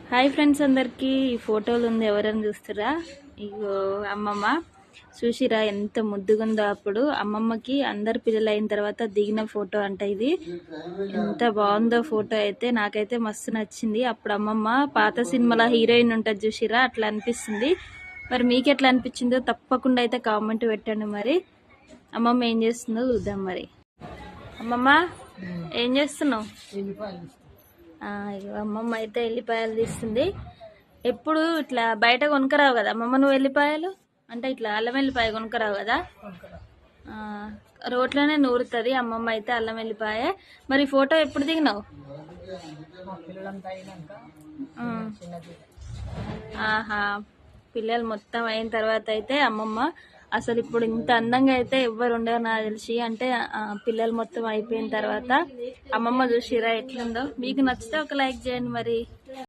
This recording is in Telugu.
హాయ్ ఫ్రెండ్స్, అందరికీ ఈ ఫోటోలు ఉంది ఎవరైనా చూస్తారా? ఇగో అమ్మమ్మ చూసిరా ఎంత ముద్దుగుందో. అప్పుడు అమ్మమ్మకి అందరు పిల్లలు అయిన తర్వాత దిగిన ఫోటో అంట ఇది. ఎంత బాగుందో ఫోటో అయితే, నాకైతే మస్తు నచ్చింది. అప్పుడు అమ్మమ్మ పాత సినిమాలో హీరోయిన్ ఉంటుంది చూసిరా, అట్లా అనిపిస్తుంది. మరి మీకు ఎట్లా అనిపించిందో తప్పకుండా అయితే కామెంట్ పెట్టండి. మరి అమ్మమ్మ ఏం చేస్తుందో చూద్దాం. మరి అమ్మమ్మ ఏం చేస్తున్నావు? అమ్మమ్మ అయితే ఎల్లిపాయలు తీస్తుంది. ఎప్పుడు ఇట్లా బయట కొనుక్కరావు కదా అమ్మమ్మ నువ్వు ఎల్లిపాయలు? అంటే ఇట్లా అల్లం వెల్లిపాయ కొనుక్కరావు కదా, రోట్లోనే నూరుతుంది అమ్మమ్మ అయితే అల్లం వెల్లిపాయ. మరి ఫోటో ఎప్పుడు దిగినావు? ఆహా, పిల్లలు మొత్తం అయిన తర్వాత అయితే అమ్మమ్మ అసలు ఇప్పుడు ఇంత అందంగా అయితే ఎవ్వరు ఉండరు నాకు తెలిసి. అంటే పిల్లలు మొత్తం అయిపోయిన తర్వాత అమ్మమ్మ చూసిరా ఎట్లుందో. మీకు నచ్చితే ఒక లైక్ చేయండి. మరి